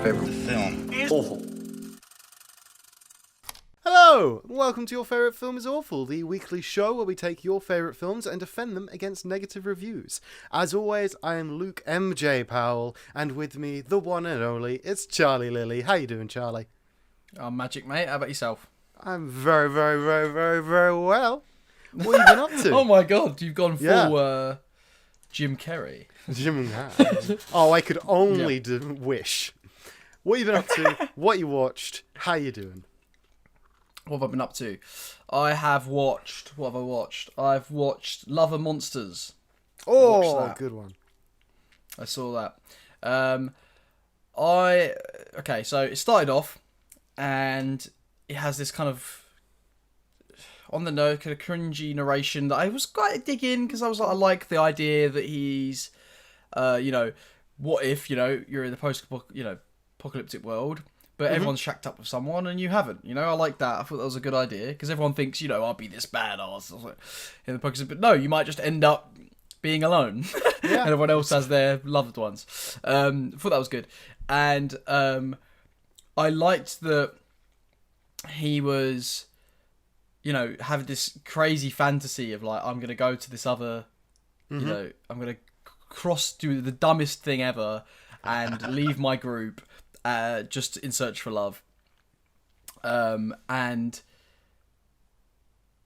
favorite film is awful. Hello, and welcome to Your Favourite Film is Awful, the weekly show where we take your favourite films and defend them against negative reviews. As always, I am Luke MJ Powell, and with me, the one and only, it's Charlie Lilly. How you doing, Charlie? I'm magic, mate. How about yourself? I'm very well. What have you been up to? Oh my god, you've gone full Jim Carrey. Oh, I could only wish. What have you been up to? What you watched? How you doing? What have I been up to? What have I watched? I've watched Love and Monsters. Oh, good one. I saw that. So it started off, and it has this kind of on the nose, kind of cringy narration that I was quite digging because I was like, I like the idea that he's, what if you're in the post-apocalyptic world. But everyone's shacked up with someone and you haven't. I like that. I thought that was a good idea. Because everyone thinks, I'll be this badass in the poker. But no, you might just end up being alone. Yeah. And everyone else has their loved ones. I thought that was good. And I liked that he was, having this crazy fantasy of like, I'm going to go to this other, I'm going to do the dumbest thing ever and leave my group. Just in search for love, I thought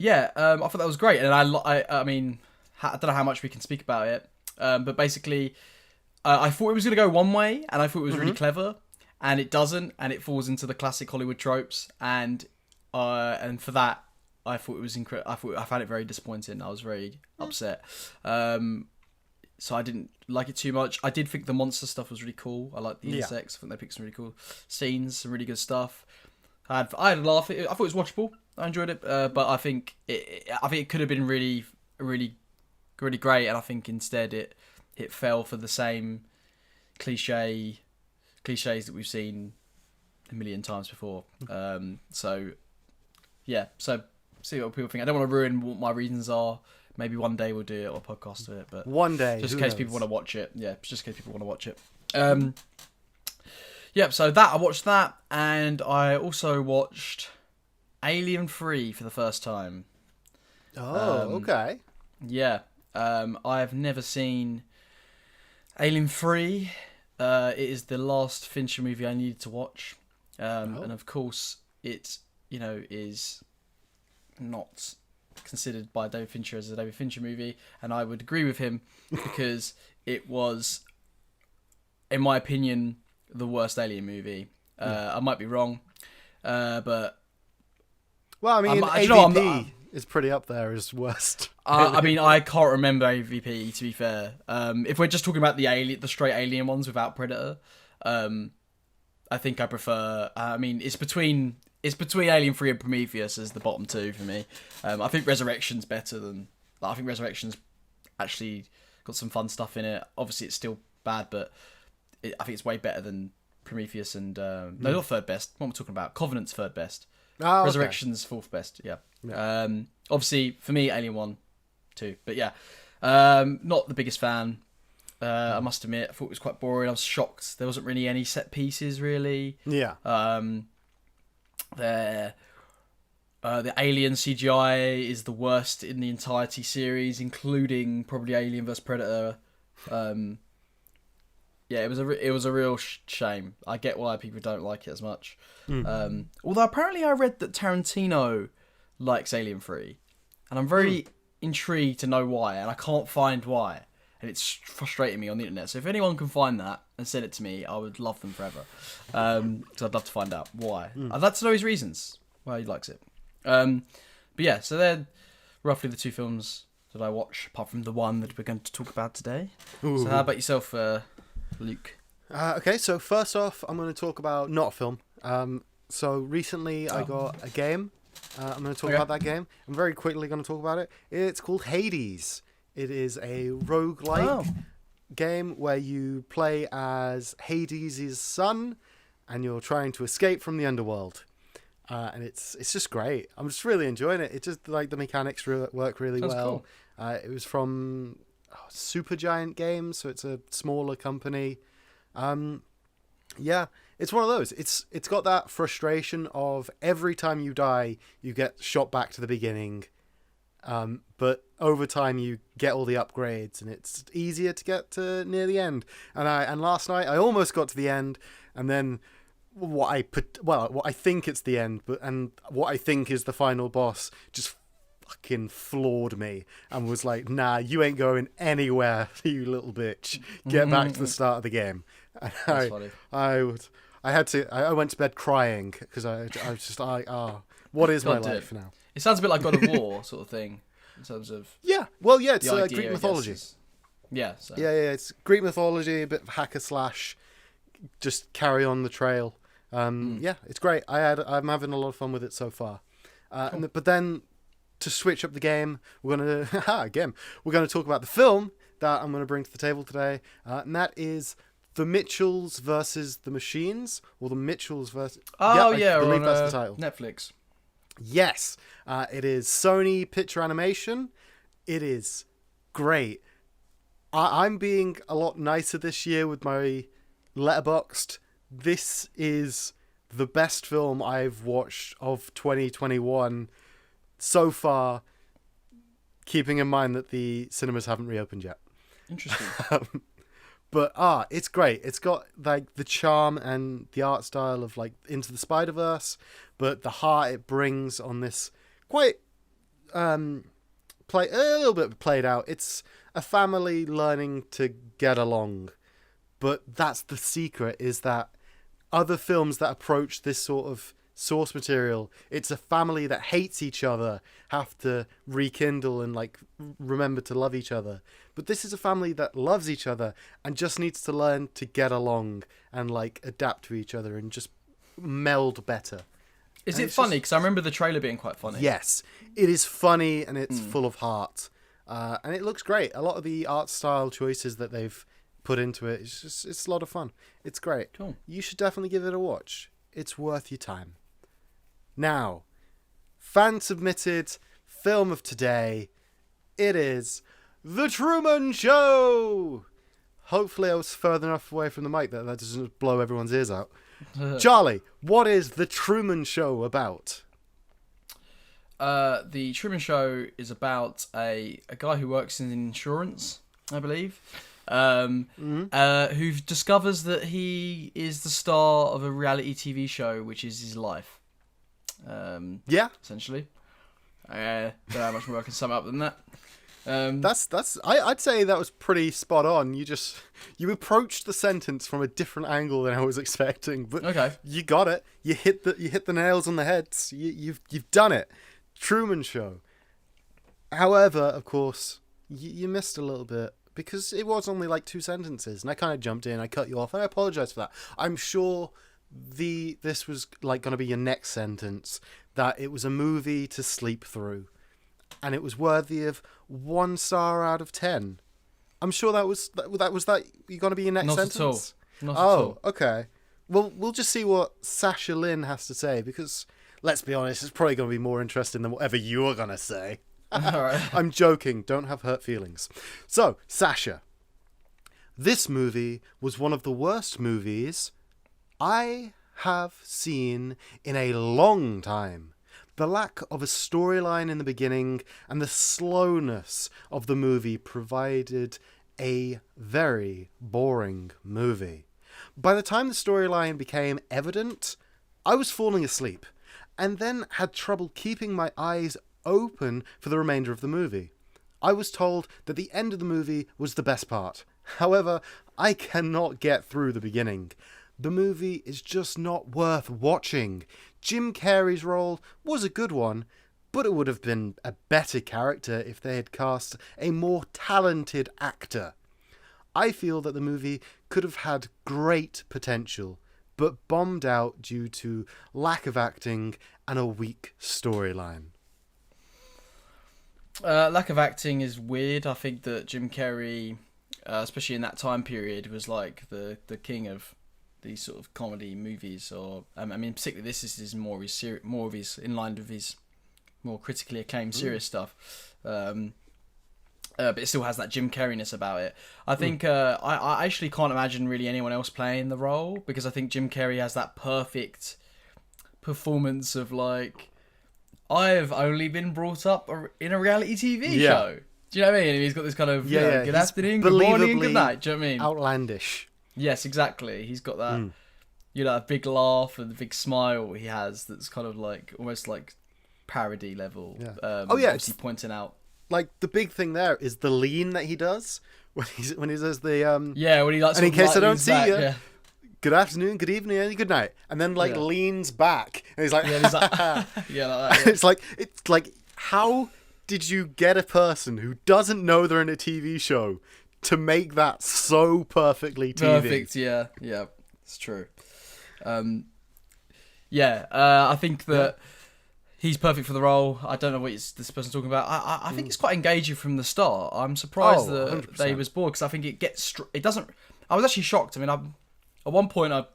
that was great, and I don't know how much we can speak about it, but basically, I thought it was going to go one way, and I thought it was really clever, and it doesn't, and it falls into the classic Hollywood tropes, and for that, I thought it was incredible. I found it very disappointing. I was very upset. So I didn't like it too much. I did think the monster stuff was really cool. I liked the insects. I think they picked some really cool scenes, some really good stuff. I had a laugh. I thought it was watchable. I enjoyed it, but I think it could have been really, really, really great. And I think instead it fell for the same cliches that we've seen a million times before. So see what people think. I don't want to ruin what my reasons are. Maybe one day we'll do it or a podcast of it, but one day, just in case people want to watch it. Yeah, just in case people want to watch it. So I watched that, and I also watched Alien 3 for the first time. Oh, okay. Yeah, I have never seen Alien 3. It is the last Fincher movie I needed to watch, and of course it is not considered by David Fincher as a David Fincher movie, and I would agree with him because it was, in my opinion, the worst Alien movie. I might be wrong, but AVP is pretty up there as worst. I can't remember AVP, to be fair. If we're just talking about the straight Alien ones without Predator, I think I prefer. It's between Alien 3 and Prometheus as the bottom two for me. I think Resurrection's better than... I think Resurrection's actually got some fun stuff in it. Obviously, it's still bad, but I think it's way better than Prometheus and... No, not third best. What am I talking about? Covenant's third best. Oh, Resurrection's fourth best, yeah. Obviously, for me, Alien 1, 2. But yeah, not the biggest fan. I must admit, I thought it was quite boring. I was shocked. There wasn't really any set pieces, really. Yeah. The Alien CGI is the worst in the entirety series, including probably Alien vs Predator. It was a real shame. I get why people don't like it as much. Although apparently I read that Tarantino likes Alien 3, and I'm very intrigued to know why, and I can't find why, and it's frustrating me on the internet. So if anyone can find that and send it to me, I would love them forever. Because I'd love to find out why. I'd like to know his reasons why he likes it. But yeah, so they're roughly the two films that I watch, apart from the one that we're going to talk about today. Ooh. So how about yourself, Luke? Okay, so first off, I'm going to talk about not a film. So recently I got a game. I'm going to talk about that game. I'm very quickly going to talk about it. It's called Hades. It is a roguelike game where you play as Hades' son, and you're trying to escape from the underworld. And it's just great. I'm just really enjoying it. It just the mechanics work really well. Cool. It was from Supergiant Games, so it's a smaller company. Yeah, it's one of those. It's got that frustration of every time you die, you get shot back to the beginning. But over time you get all the upgrades, and it's easier to get to near the end. And last night I almost got to the end, and then what I think it's the end, and what I think is the final boss just fucking floored me and was like, nah, you ain't going anywhere, you little bitch. Get back to the start of the game. And That's funny. I went to bed crying because I was just like, what is my life now? It sounds a bit like God of War sort of thing in terms of it's idea, Greek mythology. Yeah, it's Greek mythology, a bit of hack and slash, just carry on the trail. It's great. I'm having a lot of fun with it so far. Cool. But then to switch up the game, we're gonna talk about the film that I'm gonna bring to the table today, and that is The Mitchells versus the Machines, or The Mitchells versus. I believe that's the title. Netflix. Yes, it is Sony Picture Animation. It is great. I'm being a lot nicer this year with my Letterboxd. This is the best film I've watched of 2021 so far, keeping in mind that the cinemas haven't reopened yet. Interesting. But it's great. It's got like the charm and the art style of like Into the Spider-Verse, but the heart it brings on this quite a little bit played out. It's a family learning to get along, but that's the secret, is that other films that approach this sort of source material, it's a family that hates each other, have to rekindle and like remember to love each other. But this is a family that loves each other and just needs to learn to get along and like adapt to each other and just meld better. Is it funny? Because I remember the trailer being quite funny. Yes, it is funny and it's full of heart, and it looks great. A lot of the art style choices that they've put into it, it's a lot of fun. It's great. Cool. You should definitely give it a watch. It's worth your time. Now, fan submitted film of today. It is The Truman Show. Hopefully I was further enough away from the mic that doesn't blow everyone's ears out. Charlie, what is The Truman Show about? The Truman Show is about a guy who works in insurance, I believe, who discovers that he is the star of a reality TV show, which is his life. Essentially. Don't know how much more I can sum up than that. I'd say that was pretty spot on. You approached the sentence from a different angle than I was expecting, but okay. You got it. You hit the nails on the heads. You've done it. Truman Show. However, of course, you missed a little bit because it was only like 2 sentences, and I kind of jumped in. I cut you off, and I apologize for that. I'm sure this was like going to be your next sentence, that it was a movie to sleep through, and it was worthy of 1 star out of 10. I'm sure that was you're going to be your next sentence. Not at all. Okay. Well, we'll just see what Sasha Lynn has to say, because let's be honest, it's probably going to be more interesting than whatever you're going to say. All right. I'm joking. Don't have hurt feelings. So, Sasha, this movie was one of the worst movies I have seen in a long time. The lack of a storyline in the beginning and the slowness of the movie provided a very boring movie. By the time the storyline became evident, I was falling asleep, and then had trouble keeping my eyes open for the remainder of the movie. I was told that the end of the movie was the best part. However, I cannot get through the beginning. The movie is just not worth watching. Jim Carrey's role was a good one, but it would have been a better character if they had cast a more talented actor. I feel that the movie could have had great potential, but bombed out due to lack of acting and a weak storyline. Lack of acting is weird. I think that Jim Carrey, especially in that time period, was like the king of these sort of comedy movies, or I mean, particularly this is more of his in line with his more critically acclaimed serious stuff. but it still has that Jim Carrey-ness about it. I think I actually can't imagine really anyone else playing the role, because I think Jim Carrey has that perfect performance of like, I've only been brought up in a reality TV show. Do you know what I mean? And he's got this kind of good afternoon, good morning, and good night. Do you know what I mean? Outlandish. Yes, exactly. He's got that a big laugh and the big smile he has that's kind of like almost like parody level. Yeah. Obviously pointing out. Like the big thing there is the lean that he does when he says the when he likes, and in case I don't see you, yeah. good afternoon, good evening, and good night, and then like leans back and he's like, like that. Yeah. It's like how did you get a person who doesn't know they're in a TV show to make that so perfectly TV? Perfect, yeah, it's true. I think that he's perfect for the role. I don't know what this person's talking about. I think it's quite engaging from the start. I'm surprised that 100%. they was bored, because I think it doesn't. I was actually shocked. I mean, at one point I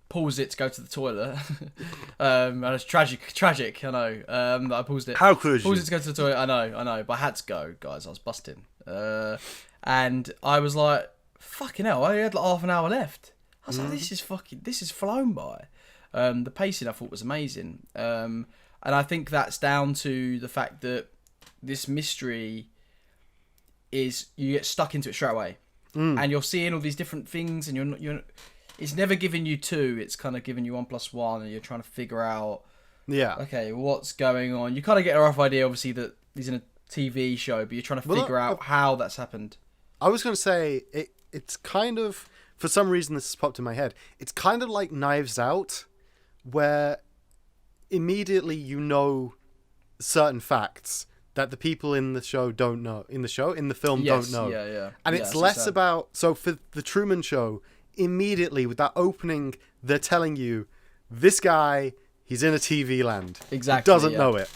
paused it to go to the toilet. And it's tragic. I know. I paused it. How could you? Paused it to go to the toilet. I know. But I had to go, guys. I was busting. And I was like, fucking hell! I had like half an hour left. I was like, this is flown by. The pacing I thought was amazing. And I think that's down to the fact that this mystery is, you get stuck into it straight away, and you're seeing all these different things, and you're it's never giving you two. It's kind of giving you 1 + 1, and you're trying to figure out, okay, what's going on. You kind of get a rough idea, obviously, that he's in a TV show, but you're trying to figure out how that's happened. I was going to say it's kind of, for some reason this has popped in my head, it's kind of like Knives Out, where immediately you know certain facts that the people in the show don't know. In the film don't know. Yeah. And it's less about... So for the Truman Show, immediately with that opening, they're telling you, this guy, he's in a TV land. Exactly. He doesn't know it.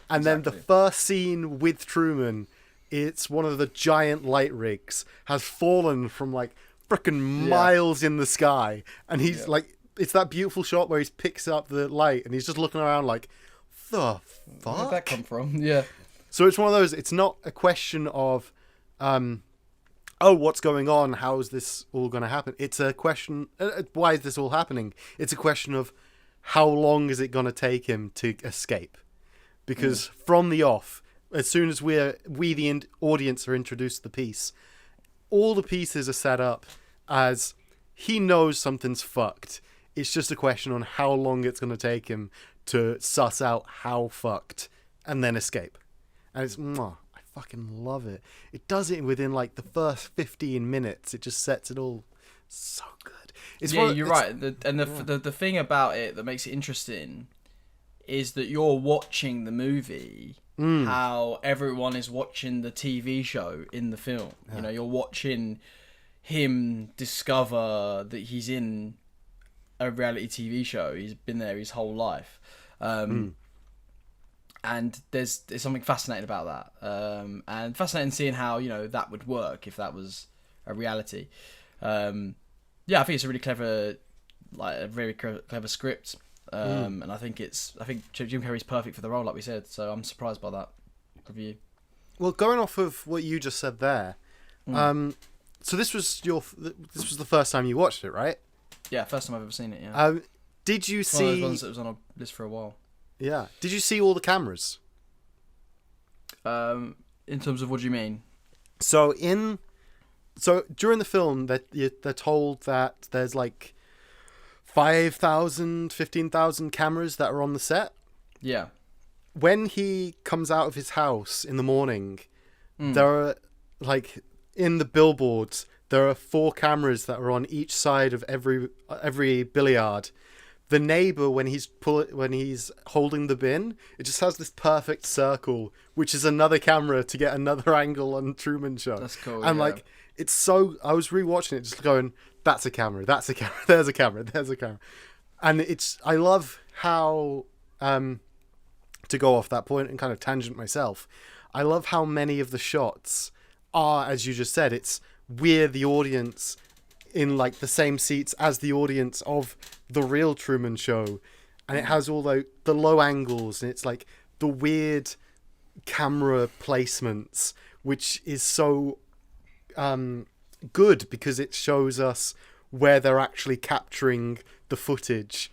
And then the first scene with Truman, it's one of the giant light rigs has fallen from like freaking miles in the sky. And he's like... It's that beautiful shot where he picks up the light and he's just looking around like, the fuck? Where'd that come from? Yeah. So it's one of those, it's not a question of, what's going on? How is this all going to happen? It's a question, why is this all happening? It's a question of how long is it going to take him to escape? Because from the off, as soon as we the audience are introduced to the piece, all the pieces are set up as he knows something's fucked. It's just a question on how long it's going to take him to suss out how fucked and then escape. And it's, I fucking love it. It does it within like the first 15 minutes. It just sets it all so good. You're right. The thing about it that makes it interesting is that you're watching the movie how everyone is watching the TV show in the film. Yeah. You know, you're watching him discover that he's in a reality TV show. He's been there his whole life. And there's something fascinating about that. And fascinating seeing how, you know, that would work if that was a reality. I think it's a really clever, like a very clever script. And I think Jim Carrey's perfect for the role, like we said. So I'm surprised by that review. Well, going off of what you just said there, so this was the first time you watched it, right? Yeah, first time I've ever seen it. Yeah. Did you see? One of those ones that was on a list for a while. Yeah. Did you see all the cameras? In terms of what do you mean? So during the film, they're told that there's like 5,000, 15,000 cameras that are on the set. Yeah. When he comes out of his house in the morning, there are like in the billboards, there are 4 cameras that are on each side of every billiard. The neighbor, when he's holding the bin, it just has this perfect circle, which is another camera to get another angle on Truman Show. That's cool. And like, it's so. I was rewatching it, just going, "That's a camera. That's a camera. There's a camera. There's a camera." And I love how, to go off that point and kind of tangent myself, I love how many of the shots are, as you just said, we're the audience in like the same seats as the audience of the real Truman Show, and it has all the low angles, and it's like the weird camera placements, which is so good because it shows us where they're actually capturing the footage.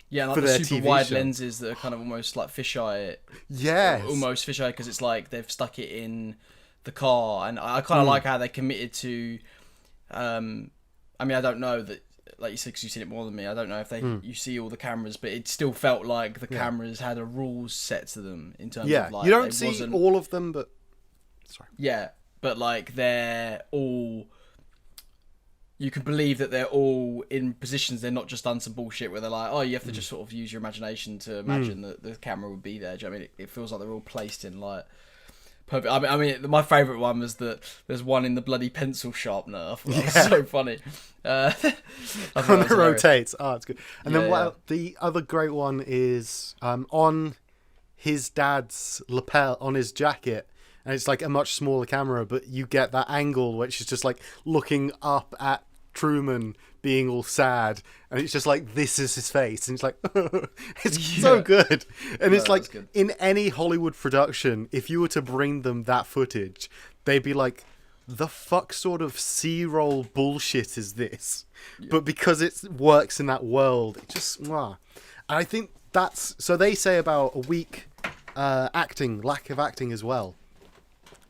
Yeah, like for the their super TV wide show. lenses that are kind of almost like fisheye. Yes. Almost fisheye because it's like they've stuck it in the car, and I kind of like how they committed to. I mean, I don't know that, like you said, because you've seen it more than me. I don't know if you see all the cameras, but it still felt like the cameras had a rules set to them in terms of like you don't see all of them, but sorry. Yeah, but like they're all. You can believe that they're all in positions. They're not just done some bullshit where they're like, oh, you have to just sort of use your imagination to imagine that the camera would be there. Do you know what I mean? It feels like they're all placed in like perfect. I mean, my favourite one was that there's one in the bloody pencil sharpener. I thought that was so funny. When it rotates. Oh, it's good. And then the other great one is on his dad's lapel on his jacket. And it's like a much smaller camera, but you get that angle which is just like looking up at Truman being all sad, and it's just like, this is his face, and it's like it's so good. And it's like in any Hollywood production, if you were to bring them that footage, they'd be like, the fuck sort of C-roll bullshit is this? But because it works in that world, it just And I think that's, so they say about a weak lack of acting as well.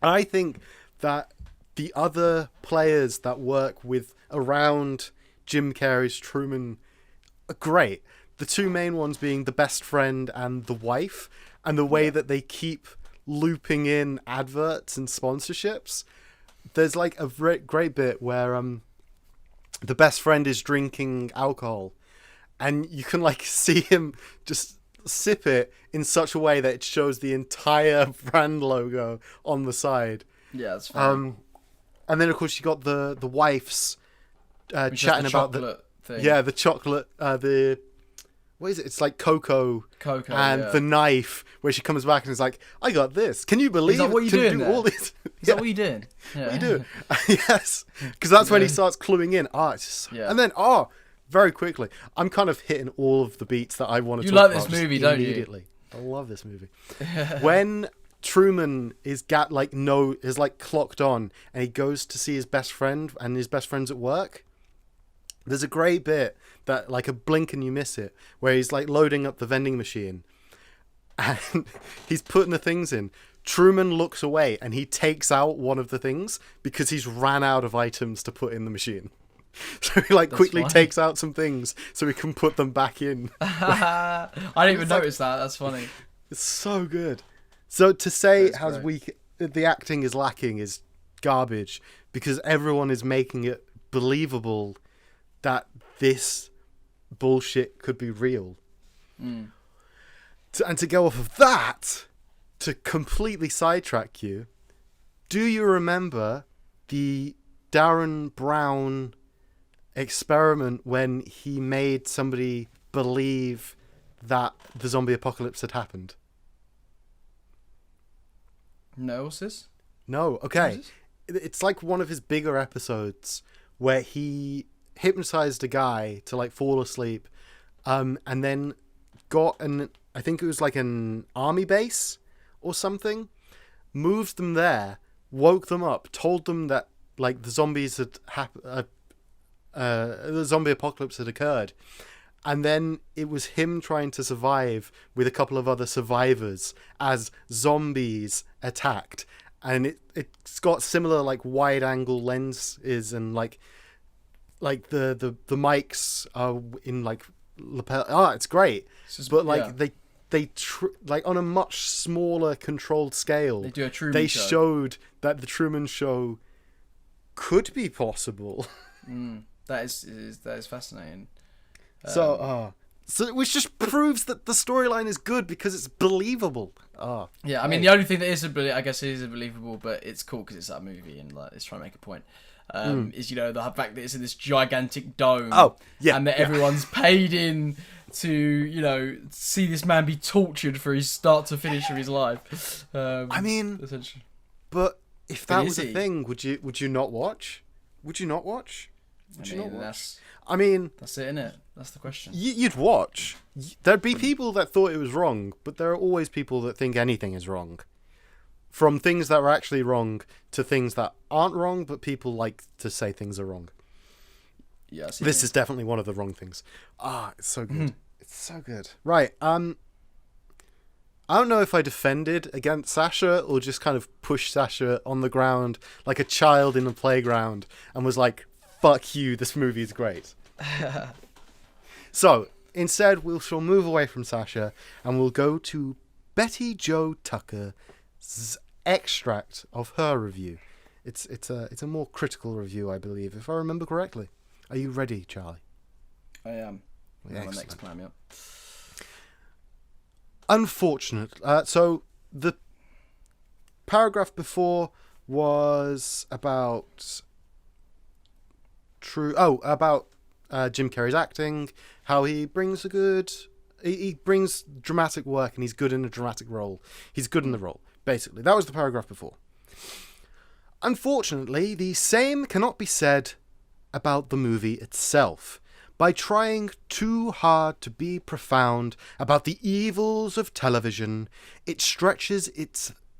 I think that the other players that work with around Jim Carrey's Truman are great. The two main ones being the best friend and the wife, and the way that they keep looping in adverts and sponsorships. There's like a great bit where the best friend is drinking alcohol, and you can like see him just sip it in such a way that it shows the entire brand logo on the side. Yeah, that's funny. And then of course you got the wife's chatting about the thing. Yeah, the chocolate, the what is it? It's like cocoa and the knife, where she comes back and is like, I got this. Can you believe what you're doing all this? Is that what you're doing? Yeah. What you do? Yes, because that's when he starts cluing in. It's just, and then very quickly, I'm kind of hitting all of the beats that I want to talk about. You like this movie, don't you? I love this movie. When Truman is clocked on, and he goes to see his best friend, and his best friend's at work. There's a great bit that, like, a blink and you miss it, where he's like loading up the vending machine, and he's putting the things in. Truman looks away, and he takes out one of the things because he's ran out of items to put in the machine. So he quickly takes out some things so he can put them back in. I didn't even notice that. That's funny. It's so good. So to say how weak the acting is lacking is garbage, because everyone is making it believable that this bullshit could be real. And to go off of that, to completely sidetrack you, do you remember the Darren Brown experiment when he made somebody believe that the zombie apocalypse had happened? No, what's this? No, okay. It's like one of his bigger episodes where he hypnotized a guy to like fall asleep, and then got I think it was like an army base or something, moved them there, woke them up, told them that like the zombies had the zombie apocalypse had occurred, and then it was him trying to survive with a couple of other survivors as zombies attacked. And it's got similar like wide angle lenses, and like the mics are in like lapel. It's great. But like they like on a much smaller controlled scale, they do a Truman They Show. showed that the Truman Show could be possible. That is fascinating. So which just proves that the storyline is good because it's believable. Yeah, I mean, the only thing that isn't believable, but it's cool because it's that movie and like it's trying to make a point. Is the fact that it's in this gigantic dome. And that everyone's paid in to see this man be tortured for his start to finish of his life. I mean, essentially. But if that was a thing, would you not watch? Would you not watch? I mean, that's it, innit? That's the question. You'd watch. There'd be people that thought it was wrong, but there are always people that think anything is wrong. from things that are actually wrong to things that aren't wrong, but people like to say things are wrong. Yeah, this is definitely one of the wrong things. It's so good. It's so good. Right. I don't know if I defended against Sasha or just kind of pushed Sasha on the ground like a child in a playground and was like, fuck you, this movie is great. So, instead, we shall move away from Sasha and we'll go to Betty Jo Tucker's extract of her review. It's a more critical review, I believe, if I remember correctly. Are you ready, Charlie? I am. Yeah, My next plan, yeah. Unfortunate. So the paragraph before was about Jim Carrey's acting, how he brings he brings dramatic work and he's good in a dramatic role. He's good in the role, basically. That was the paragraph before. Unfortunately, the same cannot be said about the movie itself. By trying too hard to be profound about the evils of television, it stretches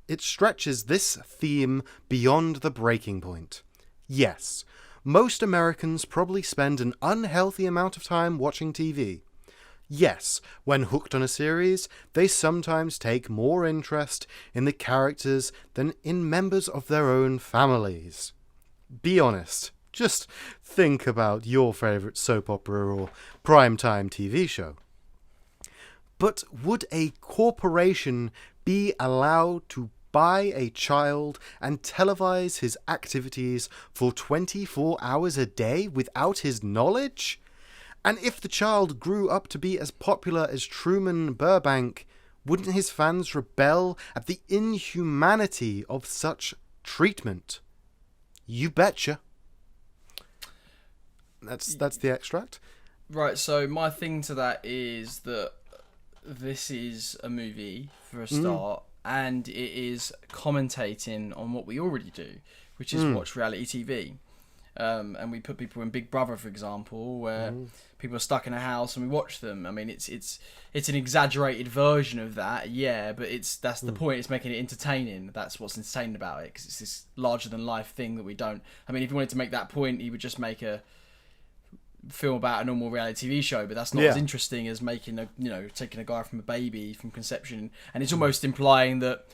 this theme beyond the breaking point. Yes, most Americans probably spend an unhealthy amount of time watching TV. Yes, when hooked on a series, they sometimes take more interest in the characters than in members of their own families. Be honest. Just think about your favourite soap opera or primetime TV show. But would a corporation be allowed to buy a child and televise his activities for 24 hours a day without his knowledge? And if the child grew up to be as popular as Truman Burbank, wouldn't his fans rebel at the inhumanity of such treatment? You betcha. That's the extract. Right, so my thing to that is that this is a movie, for a start, and it is commentating on what we already do, which is watch reality TV. And we put people in Big Brother, for example, where people are stuck in a house and we watch them. I mean, it's an exaggerated version of that, yeah, but that's the point. It's making it entertaining. That's what's insane about it, because it's this larger than life thing that we don't. I mean, if you wanted to make that point, you would just make a film about a normal reality TV show, but that's not as interesting as making taking a guy from a baby from conception, and it's almost implying that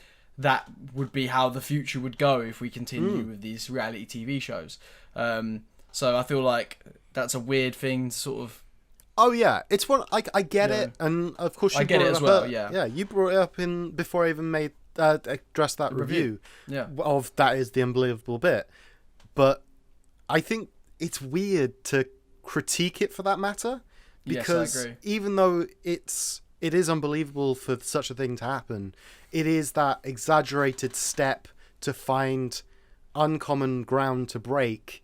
would be how the future would go if we continue with these reality TV shows. So I feel like that's a weird thing to sort of. Oh yeah, it's one I get it, and of course you get it as well. Yeah, you brought it up in before I even made addressed that review. Yeah, of that is the unbelievable bit, but I think it's weird to critique it for that matter, because yes, I agree. Even though it is unbelievable for such a thing to happen, it is that exaggerated step to find uncommon ground to break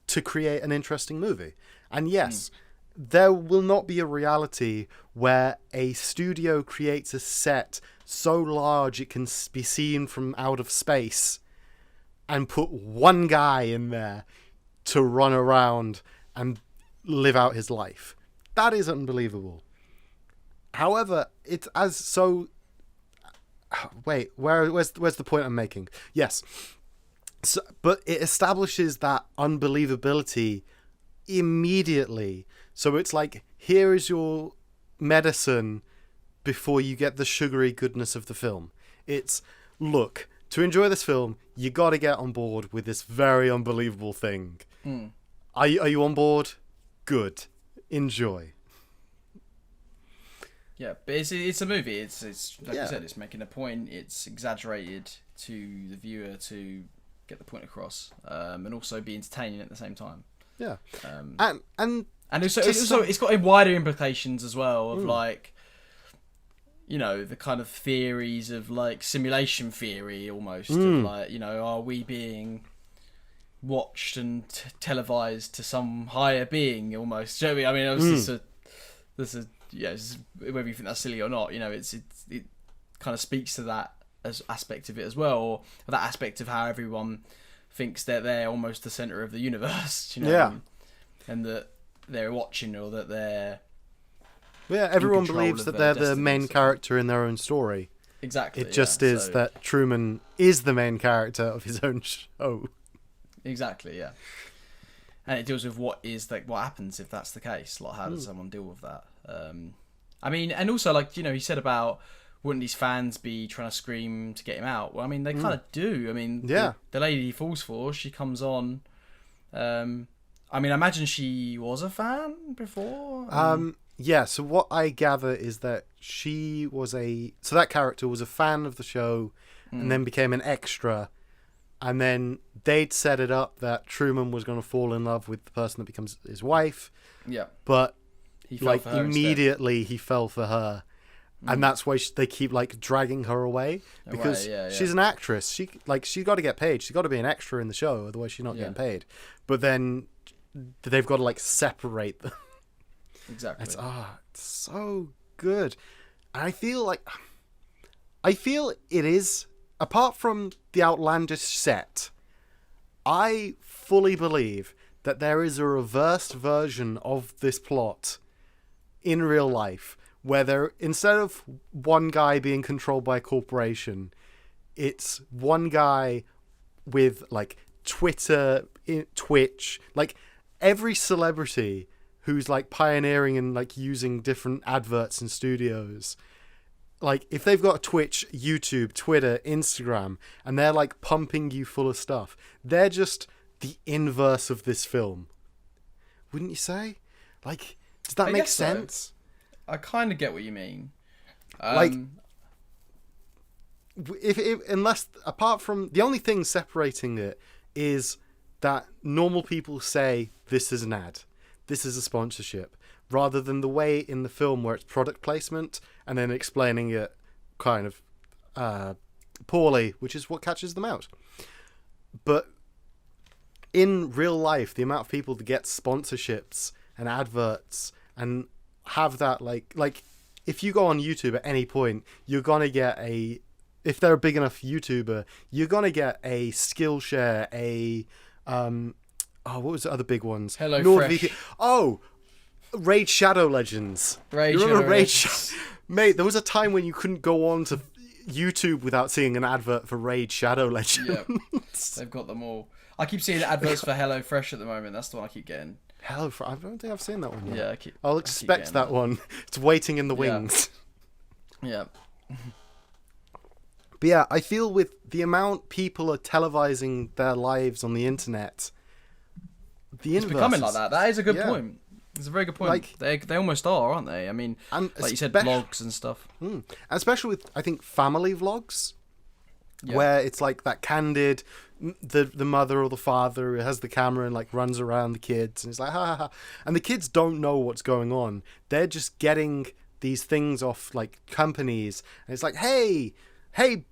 to create an interesting movie. And yes, there will not be a reality where a studio creates a set so large it can be seen from out of space and put one guy in there to run around and live out his life. That is unbelievable. However, it's as so. Wait, where's the point I'm making? Yes, so, but it establishes that unbelievability immediately. So it's like, here is your medicine before you get the sugary goodness of the film. It's, look, to enjoy this film, you got to get on board with this very unbelievable thing. Are you on board? Good. Enjoy. Yeah, but it's a movie. It's like you said, it's making a point. It's exaggerated to the viewer to get the point across, and also be entertaining at the same time. Yeah, and it's got wider implications as well of like, the kind of theories of like simulation theory almost of like, are we being watched and televised to some higher being almost? Do you know what I mean? Obviously, whether you think that's silly or not, it kind of speaks to that as aspect of it as well, or that aspect of how everyone thinks that they're almost the center of the universe, and that they're watching, or that they're everyone believes that they're the main character in their own story. Exactly. It just is that Truman is the main character of his own show. Exactly, yeah. And it deals with what happens if that's the case. Like, how does someone deal with that? I mean, and also, like, he said about, wouldn't these fans be trying to scream to get him out? Well, I mean, they kind of do. I mean, the lady he falls for, she comes on. I mean, I imagine she was a fan before. Yeah, so what I gather is that so that character was a fan of the show and then became an extra. And then they'd set it up that Truman was going to fall in love with the person that becomes his wife. Yeah. But he fell for her immediately he fell for her. And that's why they keep dragging her away because she's an actress. She's got to get paid. She's got to be an extra in the show, otherwise she's not getting paid. But then they've got to separate them. Exactly. It's so good. And I feel it is, apart from the outlandish set, I fully believe that there is a reversed version of this plot in real life where instead of one guy being controlled by a corporation, it's one guy with Twitter, Twitch, every celebrity who's pioneering and using different adverts in studios. If they've got Twitch, YouTube, Twitter, Instagram, and they're pumping you full of stuff, they're just the inverse of this film. Wouldn't you say? Does that make sense? So. I kind of get what you mean. Unless, apart from, the only thing separating it is that normal people say this is an ad, this is a sponsorship, rather than the way in the film where it's product placement and then explaining it kind of poorly, which is what catches them out. But in real life, the amount of people that get sponsorships and adverts and have that, if you go on YouTube at any point, you're going to get if they're a big enough YouTuber, you're going to get a Skillshare, what was the other big ones? HelloFresh. Raid Shadow Legends. Mate, there was a time when you couldn't go on to YouTube without seeing an advert for Raid Shadow Legends. Yep. They've got them all. I keep seeing adverts for HelloFresh at the moment. That's the one I keep getting. I don't think I've seen that one yet. Yeah, I'll expect that one. It's waiting in the wings. Yeah. But yeah, I feel with the amount people are televising their lives on the internet, it's becoming like that. That is a good point. It's a very good point. They almost are, aren't they? I mean, like you said, vlogs and stuff. Especially with, I think, family vlogs, where it's that candid, the mother or the father who has the camera and runs around the kids, and it's ha ha ha. And the kids don't know what's going on. They're just getting these things off companies, and it's hey,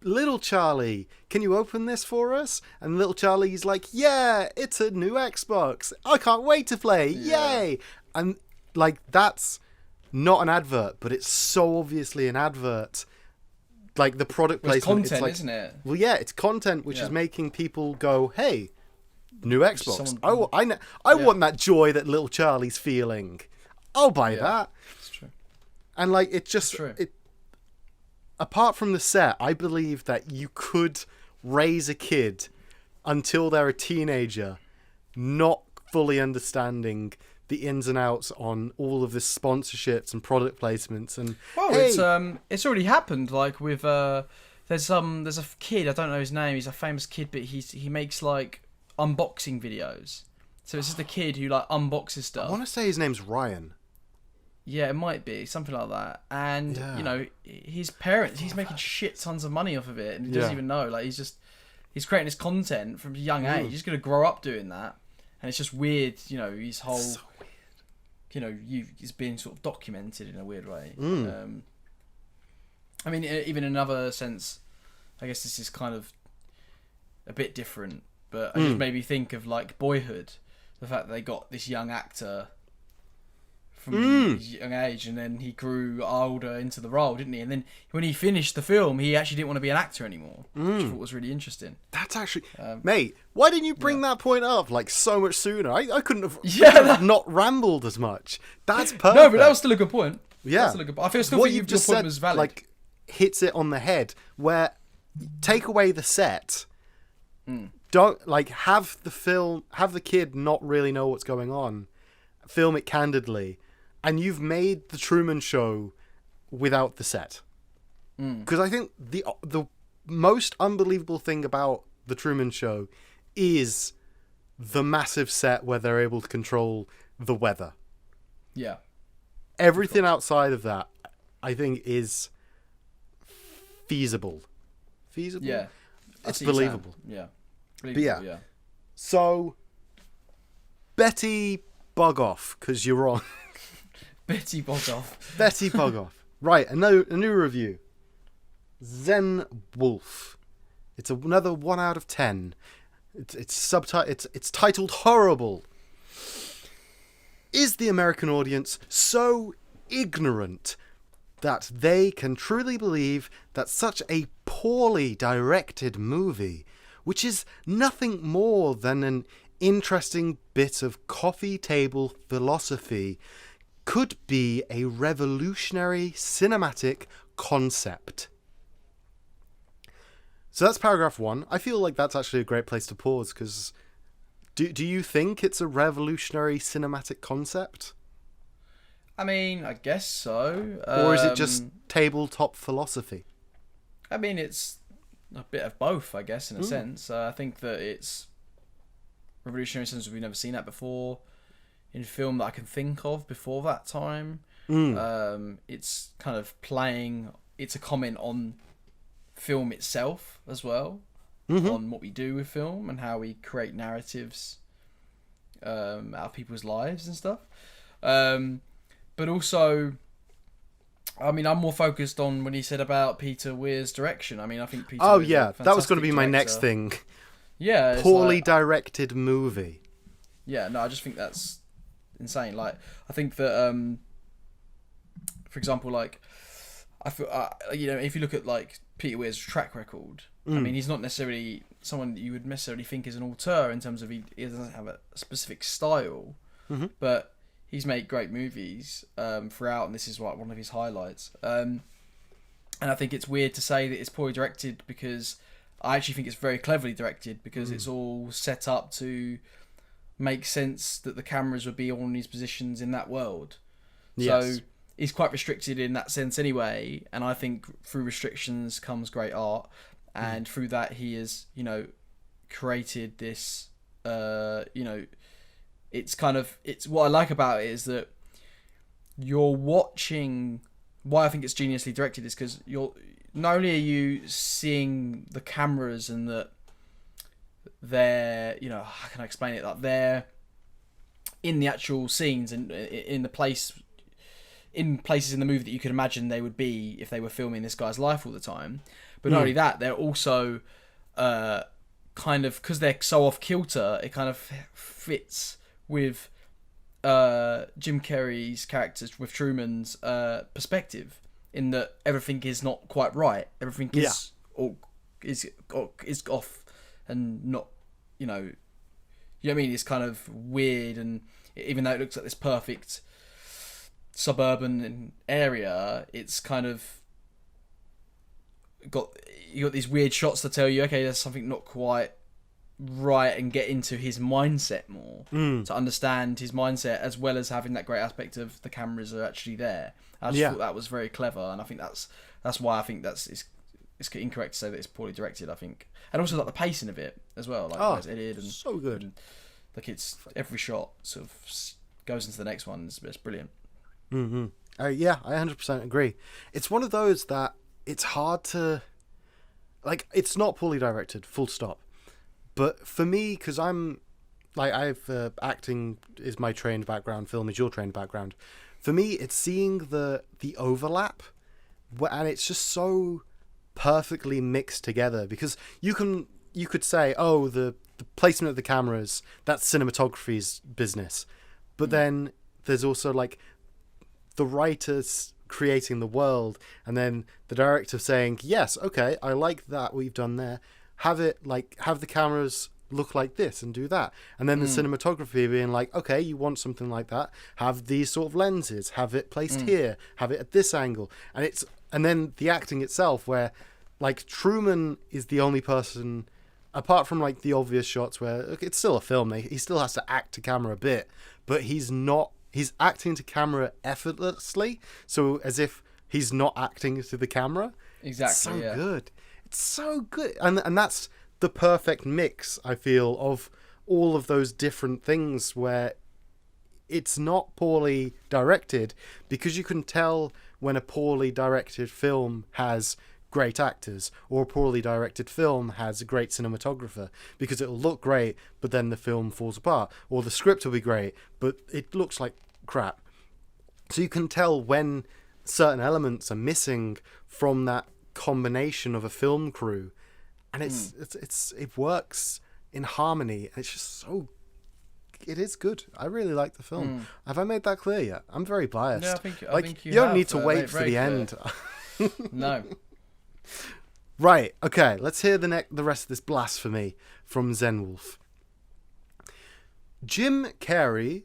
little Charlie, can you open this for us? And little Charlie's yeah, it's a new Xbox. I can't wait to play. Yay! And that's not an advert, but it's so obviously an advert. The product placement. It's content, isn't it? Well, yeah, it's content which is making people go, hey, new Xbox. I want that joy that little Charlie's feeling. I'll buy that. It's true. And it's just apart from the set, I believe that you could raise a kid until they're a teenager, not fully understanding the ins and outs on all of this sponsorships and product placements. And it's already happened. With there's a kid, I don't know his name. He's a famous kid, but he makes unboxing videos. So it's just a kid who unboxes stuff. I want to say his name's Ryan. Yeah, it might be something like that. And his parents, he's making shit tons of money off of it, and he doesn't even know. He's creating his content from a young age. He's gonna grow up doing that, and it's just weird. His whole, so weird. He's being sort of documented in a weird way. I mean, even in another sense, I guess this is kind of a bit different. But it just made me think of Boyhood, the fact that they got this young actor from his young age, and then he grew older into the role, didn't he? And then when he finished the film, he actually didn't want to be an actor anymore, which I thought was really interesting. That's actually, mate, why didn't you bring that point up so much sooner? I couldn't have not rambled as much. That's perfect. No, but that was still a good point. Yeah. I still think your point was valid. hits it on the head. Where take away the set, don't like have the kid not really know what's going on, film it candidly, and you've made the Truman Show without the set. Because I think the most unbelievable thing about the Truman Show is the massive set where they're able to control the weather. Yeah. Everything outside of that, I think, is feasible. Feasible? Yeah. It's believable. Yeah. But yeah. So, Betty Bug-Off, because you're wrong. Betty Bog-Off. Betty Bug-Off. Right, a new review. Zen Wolf. It's another 1 out of 10. It's titled Horrible. Is the American audience so ignorant that they can truly believe that such a poorly directed movie, which is nothing more than an interesting bit of coffee table philosophy, could be a revolutionary cinematic concept? So that's paragraph 1. I feel like that's actually a great place to pause, because do you think it's a revolutionary cinematic concept? I mean, I guess so. Or is it just tabletop philosophy? I mean, it's a bit of both, I guess, in a sense. I think that it's revolutionary since we've never seen that before in film that I can think of before that time. It's kind of it's a comment on film itself as well, on what we do with film and how we create narratives out of people's lives and stuff. But also, I mean, I'm more focused on when he said about Peter Weir's direction. I mean, I think Peter Weir's that was going to be my director. next thing. Yeah, poorly directed movie. Yeah, no, I just think that's insane. Like, I think that, for example, like, I feel, if you look at like Peter Weir's track record, I mean, he's not necessarily someone that you would necessarily think is an auteur in terms of he doesn't have a specific style, but he's made great movies throughout, and this is like one of his highlights. And I think it's weird to say that it's poorly directed, because I actually think it's very cleverly directed, because it's all set up to make sense that the cameras would be all in these positions in that world. Yes. So he's quite restricted in that sense anyway, and I think through restrictions comes great art, and through that he has, created this, it's what I like about it is that you're watching. Why I think it's geniusly directed is because not only are you seeing the cameras and that they're, how can I explain it? Like they're in the actual scenes and in places in the movie that you could imagine they would be if they were filming this guy's life all the time. But not only that, they're also kind of, because they're so off kilter, it kind of fits with Jim Carrey's characters, with Truman's perspective, in that everything is not quite right. Everything is off and not, you know what I mean? It's kind of weird, and even though it looks like this perfect suburban area, it's kind of you got these weird shots to tell you, okay, there's something not quite right, and get into his mindset more to understand his mindset, as well as having that great aspect of the cameras are actually there. I just thought that was very clever, and I think that's why I think it's incorrect to say that it's poorly directed, I think. And also like the pacing of it as well, like it's edited and so good. And, like it's every shot sort of goes into the next one. It's brilliant. Yeah, I 100% agree. It's one of those that it's hard to, like, it's not poorly directed, full stop. But for me, because I'm like, acting is my trained background, film is your trained background. For me, it's seeing the overlap, and it's just so perfectly mixed together, because you could say, oh, the placement of the cameras, that's cinematography's business, but then there's also like the writers creating the world, and then the director saying, yes, okay, I like that, what you've done there, have the cameras look like this and do that. And then the cinematography being like, okay, you want something like that, have these sort of lenses, have it placed here, have it at this angle. And then the acting itself, where like Truman is the only person, apart from like the obvious shots where it's still a film, he still has to act to camera a bit, but he's acting to camera effortlessly, so as if he's not acting to the camera. Exactly. It's so good. It's so good. And that's the perfect mix, I feel, of all of those different things where it's not poorly directed, because you can tell when a poorly directed film has great actors, or a poorly directed film has a great cinematographer, because it'll look great, but then the film falls apart, or the script will be great, but it looks like crap. So you can tell when certain elements are missing from that combination of a film crew, and it works in harmony, and it's just so. It is good. I really like the film. Have I made that clear yet? I'm very biased. Yeah, I think you don't have, need to wait for the clear. end. No. Right. Okay. Let's hear the rest of this blasphemy from Zen Wolf. Jim Carrey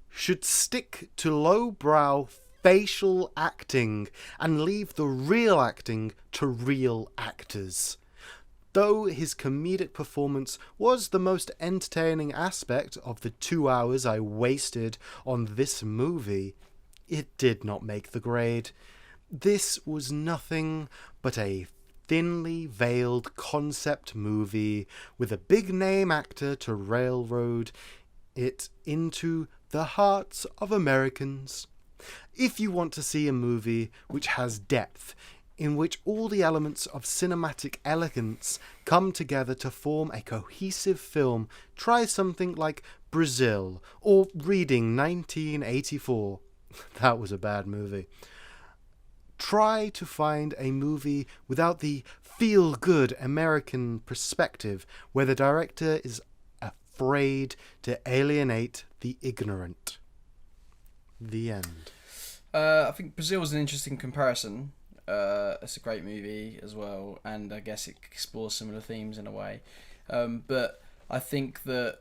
should stick to lowbrow facial acting and leave the real acting to real actors. Though his comedic performance was the most entertaining aspect of the 2 hours I wasted on this movie, it did not make the grade. This was nothing but a thinly veiled concept movie with a big-name actor to railroad it into the hearts of Americans. If you want to see a movie which has depth, in which all the elements of cinematic elegance come together to form a cohesive film, try something like Brazil or Reading 1984. That was a bad movie. Try to find a movie without the feel-good American perspective, where the director is afraid to alienate the ignorant. The end. I think Brazil was an interesting comparison. It's a great movie as well, and I guess it explores similar themes in a way. But I think that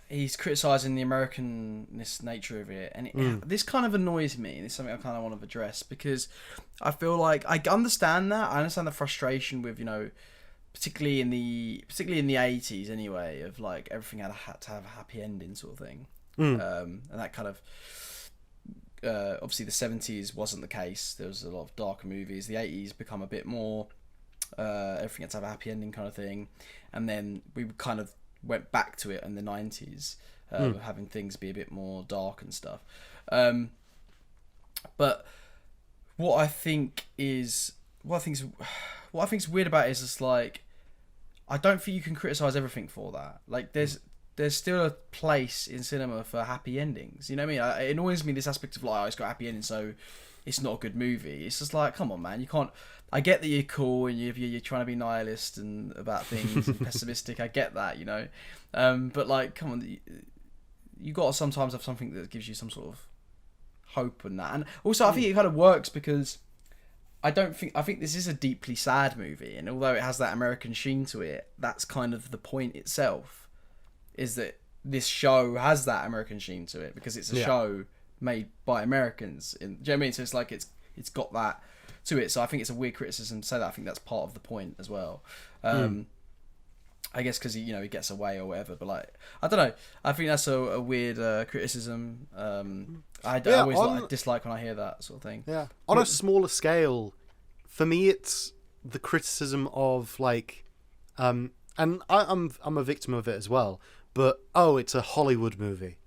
he's criticising the Americanness nature of it, and this kind of annoys me. It's something I kind of want to address, because I feel like I understand that. I understand the frustration with, particularly in the 80s anyway, of like everything had to have a happy ending sort of thing, and that kind of. Obviously the 70s wasn't the case. There was a lot of darker movies. The 80s become a bit more everything had to have a happy ending kind of thing, and then we kind of went back to it in the 90s, having things be a bit more dark and stuff. But what I think is weird about it is just like, I don't think you can criticize everything for that. Like there's still a place in cinema for happy endings. You know what I mean? It annoys me, this aspect of like, oh, it's got a happy ending, so it's not a good movie. It's just like, come on, man, you can't. I get that you're cool and you're trying to be nihilist and about things and pessimistic. I get that, but like, come on, you got to sometimes have something that gives you some sort of hope and that. And also, I think it kind of works because I think this is a deeply sad movie, and although it has that American sheen to it, that's kind of the point itself. Is that this show has that American sheen to it because it's a show made by Americans. Do you know what I mean? So it's like it's got that to it. So I think it's a weird criticism to say that. I think that's part of the point as well. I guess because he gets away or whatever. But like, I don't know. I think that's a weird criticism. I always dislike when I hear that sort of thing. Yeah. On a smaller scale, for me, it's the criticism of like, and I'm a victim of it as well. But, it's a Hollywood movie.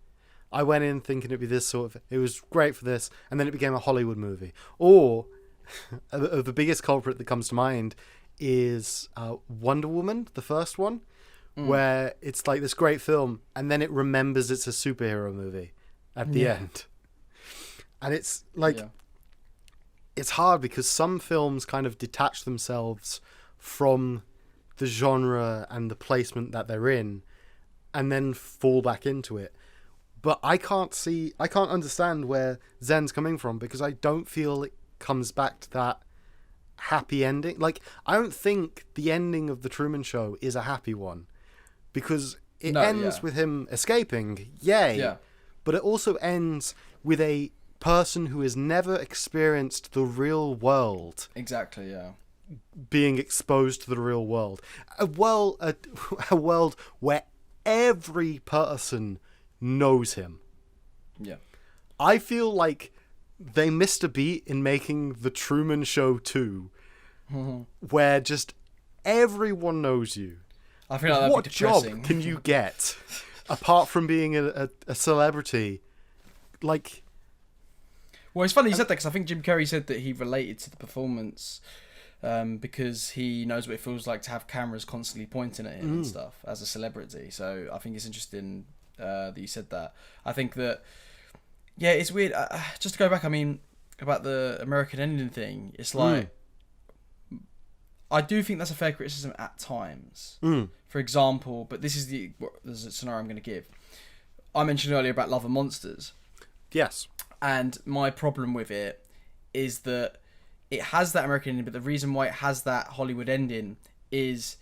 I went in thinking it'd be this sort of... It was great for this, and then it became a Hollywood movie. Or, the biggest culprit that comes to mind is Wonder Woman, the first one, where it's like this great film, and then it remembers it's a superhero movie at the end. And it's like... Yeah. It's hard because some films kind of detach themselves from the genre and the placement that they're in, and then fall back into it. But I can't understand where Zen's coming from, because I don't feel it comes back to that happy ending. Like, I don't think the ending of The Truman Show is a happy one. because it No, ends yeah. with him escaping. Yay. Yeah. But it also ends with a person who has never experienced the real world Exactly, yeah. being exposed to the real world. A world where every person knows him. Yeah. I feel like they missed a beat in making The Truman Show 2, where just everyone knows you. I feel like that'd What be job depressing. can you get apart from being a celebrity? Like, Well, it's funny you said that because I think Jim Carrey said that he related to the performance because he knows what it feels like to have cameras constantly pointing at him and stuff as a celebrity. So I think it's interesting that you said that. I think that, yeah, it's weird. Just to go back, I mean, about the American ending thing, it's like, I do think that's a fair criticism at times. For example, but this is there's a scenario I'm going to give. I mentioned earlier about Love and Monsters. yes. And my problem with it is that it has that American ending, but the reason why it has that Hollywood ending is...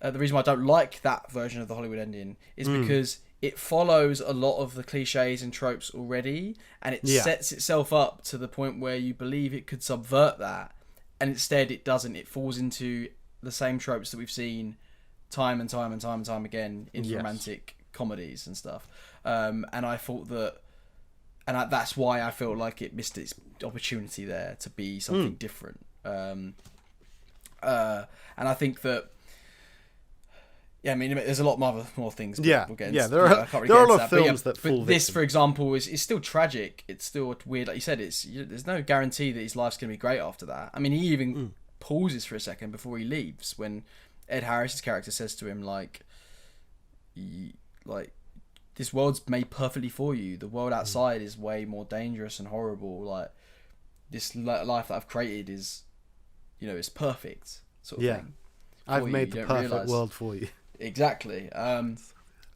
the reason why I don't like that version of the Hollywood ending is because it follows a lot of the cliches and tropes already, and it sets itself up to the point where you believe it could subvert that, and instead it doesn't. It falls into the same tropes that we've seen time and time and time and time again in romantic comedies and stuff. And I thought that... And that's why I feel like it missed its opportunity there to be something different. And I think that, yeah, I mean, there's a lot more things. Yeah, we'll get yeah. into, There are a lot of films that fall But this, victim. for example, is still tragic. It's still weird. Like you said, there's no guarantee that his life's going to be great after that. I mean, he even pauses for a second before he leaves when Ed Harris's character says to him, like, this world's made perfectly for you. The world outside is way more dangerous and horrible. Like, this life that I've created is, it's perfect, sort of thing. I've made the perfect world for you. Exactly.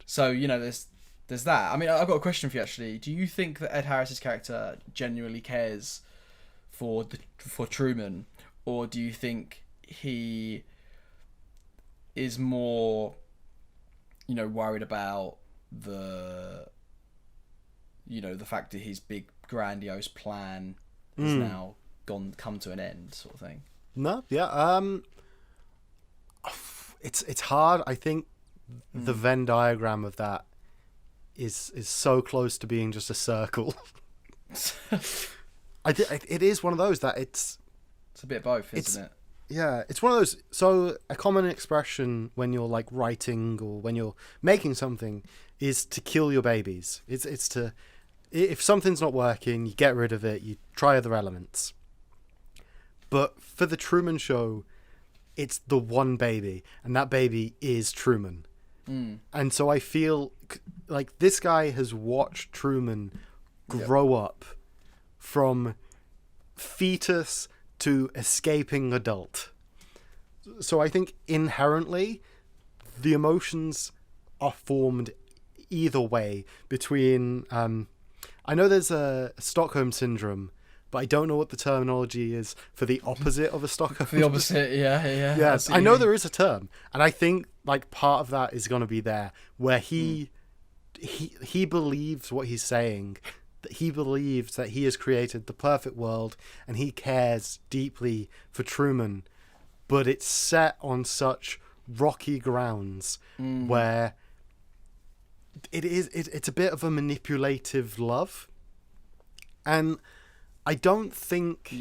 So, there's that. I mean, I've got a question for you, actually. Do you think that Ed Harris's character genuinely cares for Truman? Or do you think he is more, worried about the fact that his big grandiose plan has now come to an end, sort of thing? No, yeah. It's hard. I think the Venn diagram of that is so close to being just a circle. It is one of those that it's a bit of both, isn't it? Yeah, it's one of those. So a common expression when you're like writing or when you're making something is to kill your babies. It's to, if something's not working, you get rid of it. You try other elements. But for the Truman Show, it's the one baby, and that baby is Truman. And so I feel like this guy has watched Truman grow up from fetus to escaping adult. So I think inherently the emotions are formed either way between I know there's a Stockholm syndrome, but I don't know what the terminology is for the opposite of a Stockholm. For the opposite, yeah. Yes, I know there is a term, and I think like part of that is going to be there, where he believes what he's saying, that he believes that he has created the perfect world, and he cares deeply for Truman, but it's set on such rocky grounds where it's a bit of a manipulative love, and I don't think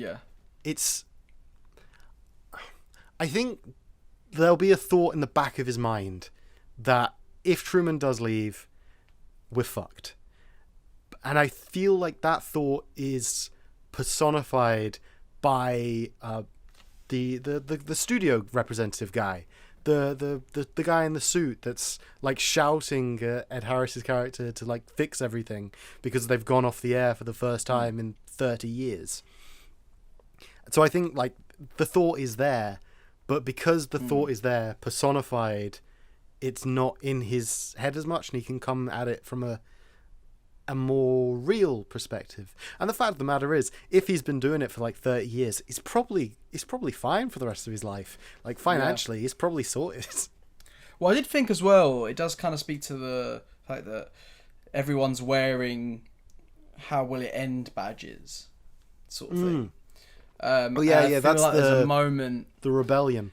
it's... I think there'll be a thought in the back of his mind that if Truman does leave, we're fucked. And I feel like that thought is personified by the studio representative guy. The guy in the suit that's like shouting at Ed Harris's character to like fix everything because they've gone off the air for the first time in 30 years. So I think like the thought is there, but because the thought is there personified, it's not in his head as much, and he can come at it from a more real perspective. And the fact of the matter is, if he's been doing it for like 30 years, he's probably fine for the rest of his life. Like financially, he's probably sorted. Well, I did think as well, it does kind of speak to the fact that everyone's wearing how will it end badges, sort of thing. Oh yeah, yeah, that's like there's a moment. the rebellion.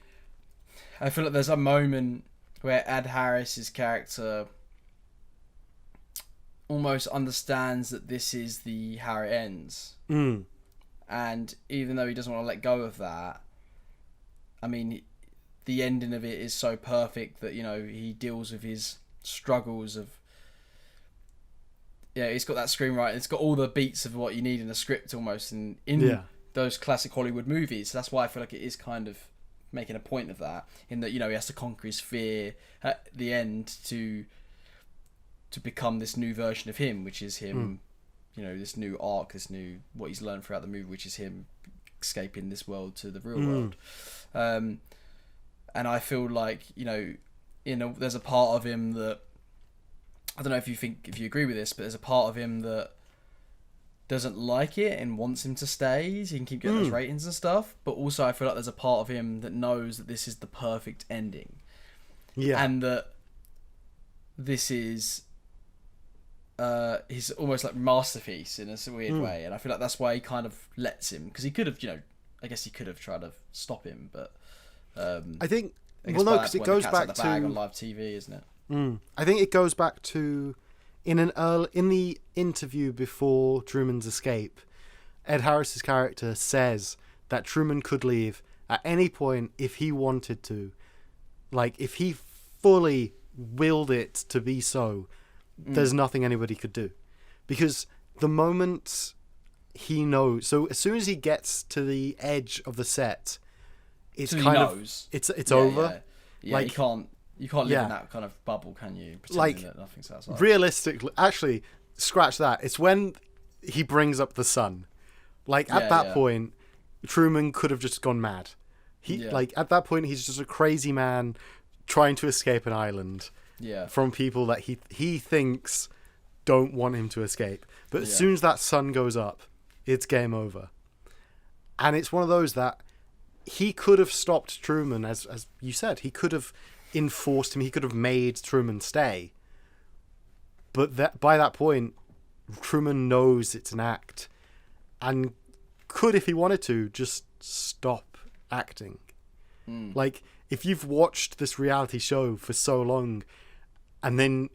I feel like there's a moment where Ed Harris's character almost understands that this is how it ends. And even though he doesn't want to let go of that, I mean, the ending of it is so perfect that, you know, he deals with his struggles of... Yeah, it's got that screenwriting. It's got all the beats of what you need in a script almost in those classic Hollywood movies. That's why I feel like it is kind of making a point of that, in that, you know, he has to conquer his fear at the end to become this new version of him, which is him, you know, this new arc, this new, what he's learned throughout the movie, which is him escaping this world to the real world. And I feel like, you know, there's a part of him that, I don't know if you agree with this, but there's a part of him that doesn't like it and wants him to stay so he can keep getting those ratings and stuff. But also I feel like there's a part of him that knows that this is the perfect ending. Yeah. And that this is his almost like masterpiece in a weird way. And I feel like that's why he kind of lets him, because he could have, you know, I guess he could have tried to stop him, but I think, well, no, because it goes back to on live TV, isn't it? I think it goes back to in the interview before Truman's escape, Ed Harris's character says that Truman could leave at any point if he wanted to, like if he fully willed it to be so. There's nothing anybody could do, because the moment he knows, so as soon as he gets to the edge of the set, it's so kind of it's over. Yeah, like you can't live in that kind of bubble, can you? Pretending like that nothing's outside. Realistically, actually, scratch that. It's when he brings up the sun. Like at that point, Truman could have just gone mad. Like at that point, he's just a crazy man trying to escape an island. From people that he thinks don't want him to escape. But as soon as that sun goes up, it's game over. And it's one of those that he could have stopped Truman, as you said. He could have enforced him. He could have made Truman stay. But by that point, Truman knows it's an act. And could, if he wanted to, just stop acting. Like, if you've watched this reality show for so long, and then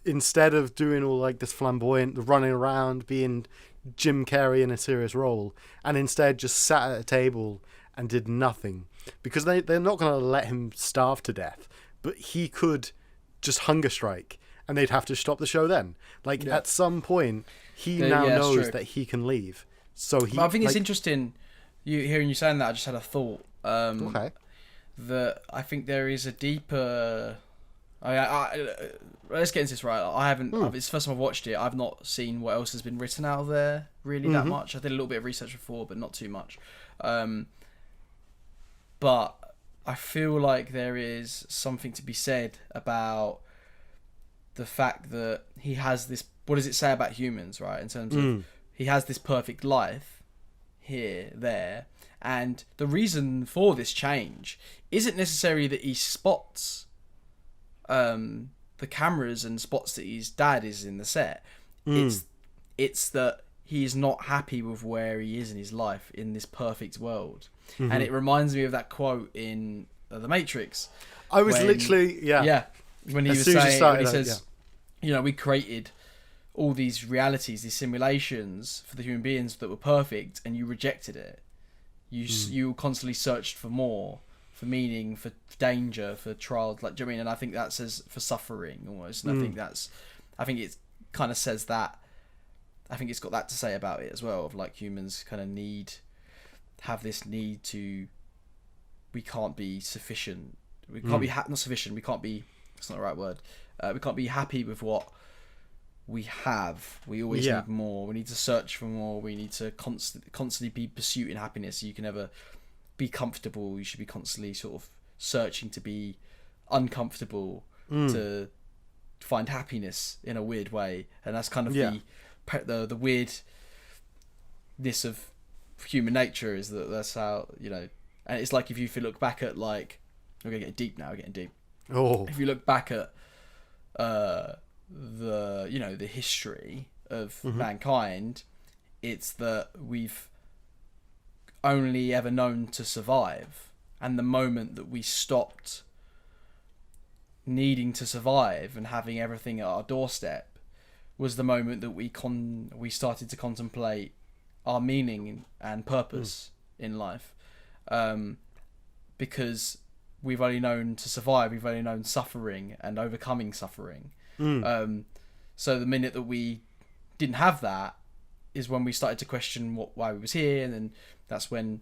instead of doing all like this flamboyant, running around, being Jim Carrey in a serious role, and instead just sat at a table and did nothing, because they're not going to let him starve to death, but he could just hunger strike, and they'd have to stop the show then. Like at some point, he now knows that he can leave. So he. But I think it's interesting. Hearing you saying that, I just had a thought. Okay. That I think there is a deeper. Let's get into this right. I haven't. It's the first time I've watched it. I've not seen what else has been written out of there really that much. I did a little bit of research before, but not too much. But I feel like there is something to be said about the fact that he has this. What does it say about humans, right? In terms of he has this perfect life here, there, and the reason for this change isn't necessarily that he spots the cameras and spots that his dad is in the set. It's that he's not happy with where he is in his life in this perfect world. And it reminds me of that quote in The Matrix. I was when he says, you know, we created all these realities, these simulations for the human beings that were perfect, and you rejected it. You constantly searched for more, for meaning, for danger, for trials. Like, do you know what I mean? And I think that says for suffering almost. And I think it kind of says that. I think it's got that to say about it as well. Of like humans kind of have this need to. We can't be sufficient. We can't be not sufficient. We can't be. That's not the right word. We can't be happy with what we have. We always need more. We need to search for more. We need to constantly be pursuing happiness. You can never be comfortable. You should be constantly sort of searching to be uncomfortable to find happiness in a weird way. And that's kind of the weirdness of human nature, is that's how, you know. And it's like if you look back at, like, we're getting deep now. We're getting deep. Oh. If you look back at the history of mankind, it's that we've only ever known to survive, and the moment that we stopped needing to survive and having everything at our doorstep was the moment that we started to contemplate our meaning and purpose in life, because we've only known to survive, we've only known suffering and overcoming suffering. So the minute that we didn't have that is when we started to question why we was here, and then that's when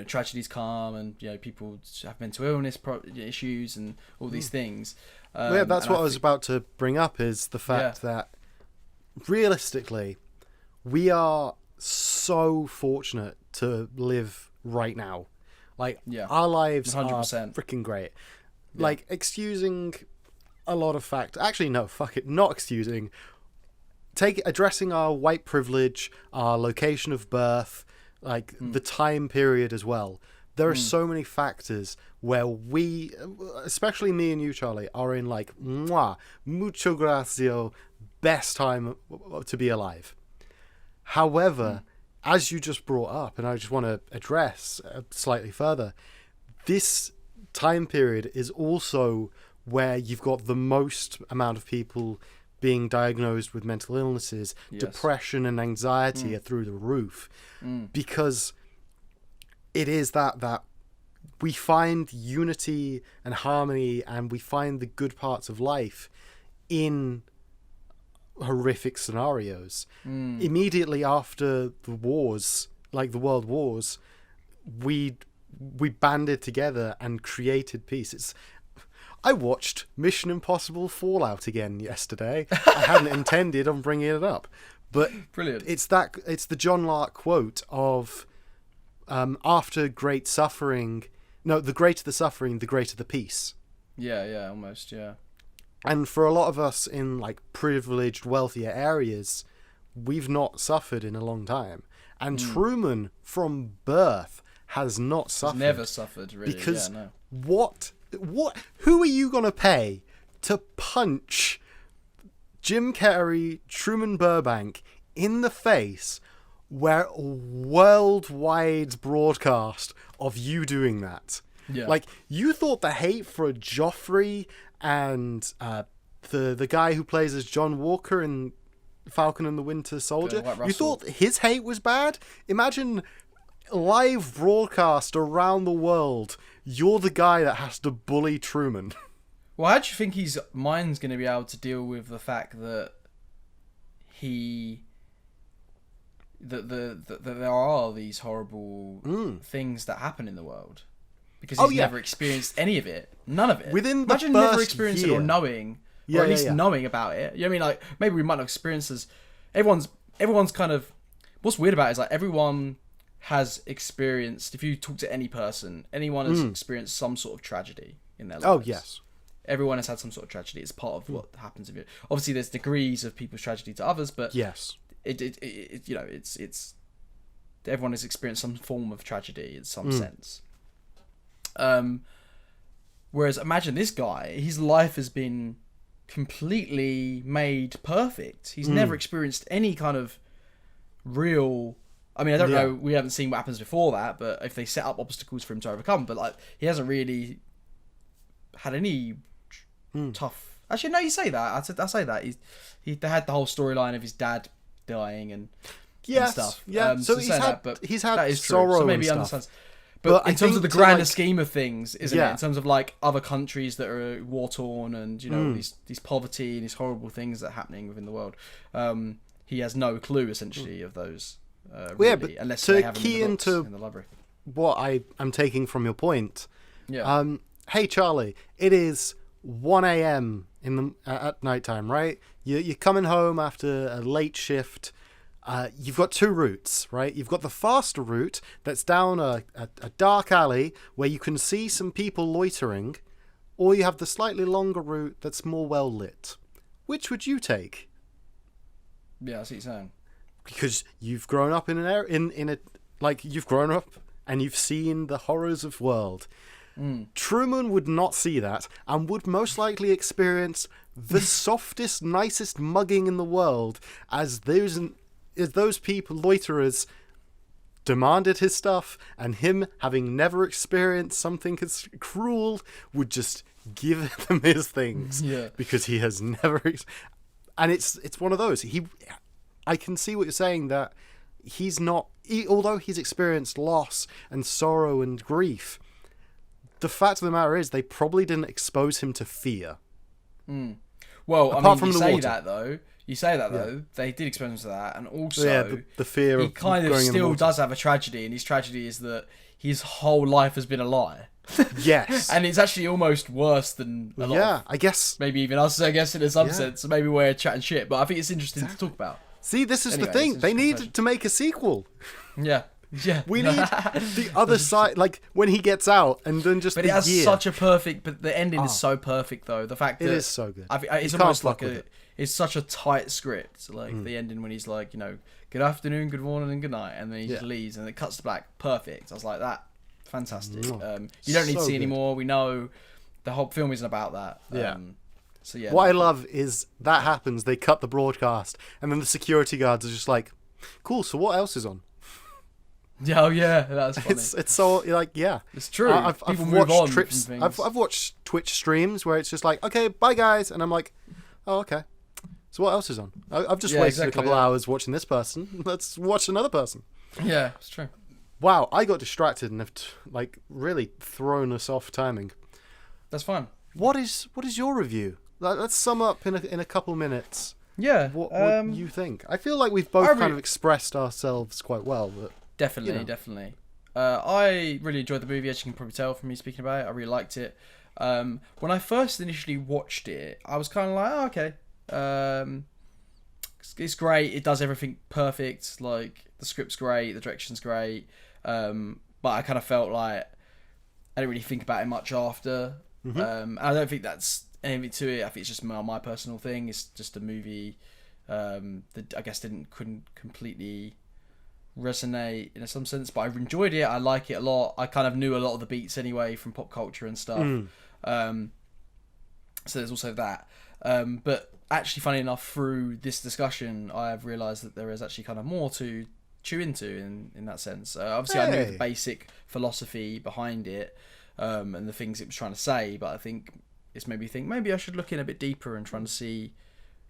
tragedies come, and people have mental illness issues and all these things. That's what I was about to bring up, is the fact that realistically we are so fortunate to live right now. Like, our lives 100%. Are freaking great. Like, excusing a lot of fact. Actually, no, fuck it. Not excusing. Addressing our white privilege, our location of birth, like the time period as well. There are so many factors where we, especially me and you, Charlie, are in like, mucho gracio, best time to be alive. However, as you just brought up, and I just want to address slightly further, this time period is also where you've got the most amount of people being diagnosed with mental illnesses. Depression and anxiety are through the roof, because it is that we find unity and harmony, and we find the good parts of life in horrific scenarios. Immediately after the wars, like the world wars, we banded together and created peace. I watched Mission Impossible Fallout again yesterday. I hadn't intended on bringing it up, but brilliant. It's the John Lark quote of, after great suffering, no, the greater the suffering, the greater the peace. Yeah, almost, yeah. And for a lot of us in like privileged, wealthier areas, we've not suffered in a long time. And Truman, from birth, has not suffered. He's never suffered, really. Because who are you going to pay to punch Jim Carrey, Truman Burbank in the face, where worldwide broadcast of you doing that? Yeah. Like, you thought the hate for Joffrey and the guy who plays as John Walker in Falcon and the Winter Soldier, you thought his hate was bad? Imagine live broadcast around the world, you're the guy that has to bully Truman. Well, how do you think his mind's going to be able to deal with the fact that that there are these horrible things that happen in the world? Because he's never experienced any of it. None of it. Imagine never experiencing it, or knowing, or at least knowing about it. You know what I mean? Like, maybe we might not experience as... Everyone's kind of... What's weird about it is, like, everyone has experienced... If you talk to any person, anyone has experienced some sort of tragedy in their lives. Oh, yes. Everyone has had some sort of tragedy. It's part of what happens. Obviously, there's degrees of people's tragedy to others, but... Yes. It's everyone has experienced some form of tragedy in some sense. Whereas imagine this guy, his life has been completely made perfect. He's never experienced any kind of real... I mean, I don't know, we haven't seen what happens before that, but if they set up obstacles for him to overcome, but like, he hasn't really had any tough... Actually, no, you say that. I say that. They had the whole storyline of his dad dying and stuff. Yeah, so he's had that is true. sorrow So maybe he and stuff. understands. But in terms of the grander scheme of things, isn't it? In terms of like other countries that are war torn and these poverty and these horrible things that are happening within the world, he has no clue essentially of those. Really, but unless to they have key them in the books, into in the library. What I'm taking from your point. Yeah. Hey Charlie, it is 1 a.m. At night time, right? You're coming home after a late shift. You've got two routes, right? You've got the faster route that's down a dark alley where you can see some people loitering, or you have the slightly longer route that's more well lit. Which would you take? Yeah, I see what you're saying. Because you've grown up in an area, you've grown up and you've seen the horrors of world. Truman would not see that and would most likely experience the softest, nicest mugging in the world as those people, loiterers, demanded his stuff, and him, having never experienced something as cruel, would just give them his things because he has never. And it's one of those. I can see what you're saying, that he's not. Although he's experienced loss and sorrow and grief, the fact of the matter is they probably didn't expose him to fear. Well, Apart from you the say water. that though. You say that though. They did expose him to that, and also the fear he of kind of going in the still water. does have a tragedy, and his tragedy is that his whole life has been a lie. Yes. And it's actually almost worse than a lot of, I guess. maybe even us, I guess, in some sense. So maybe we're chatting shit, but I think it's interesting to talk about. See, this is Anyway, the thing. it's They just needed to make a sequel. Yeah. We need the other side, like when he gets out, and then just. But it has such a perfect. But the ending is so perfect, though. The fact that It is so good. It's You almost can't like fuck with it. it's such a tight script. Like the ending when he's like, good afternoon, good morning, and good night, and then he just leaves, and it cuts to black. Perfect. I was like, that fantastic. You don't need to So see any good. more. We know the whole film isn't about that. Yeah. So yeah. What I love is that happens. They cut the broadcast, and then the security guards are just like, "Cool. So what else is on?" Oh yeah, that's funny. It's so like It's true. I've People move watched on trips. from things. I've watched Twitch streams where it's just like, okay, bye guys, and I'm like, oh okay. So what else is on? I've just wasted a couple hours watching this person. Let's watch another person. Yeah, it's true. Wow, I got distracted and have really thrown us off timing. That's fine. What is your review? Let's sum up in a couple minutes. Yeah. What you think? I feel like we've both kind of expressed ourselves quite well. But, Definitely. I really enjoyed the movie, as you can probably tell from me speaking about it. I really liked it. When I first initially watched it, I was kind of like, oh, okay. It's great. It does everything perfect. Like, the script's great. The direction's great. But I kind of felt like I didn't really think about it much after. I don't think that's anything to it. I think it's just my personal thing. It's just a movie that I guess couldn't completely resonate in some sense, but I enjoyed it. I like it a lot. I kind of knew a lot of the beats anyway from pop culture and stuff. So there's also that. But actually, funny enough, through this discussion, I have realised that there is actually kind of more to chew into in that sense. Obviously, I knew the basic philosophy behind it and the things it was trying to say, but I think it's made me think maybe I should look in a bit deeper and trying to see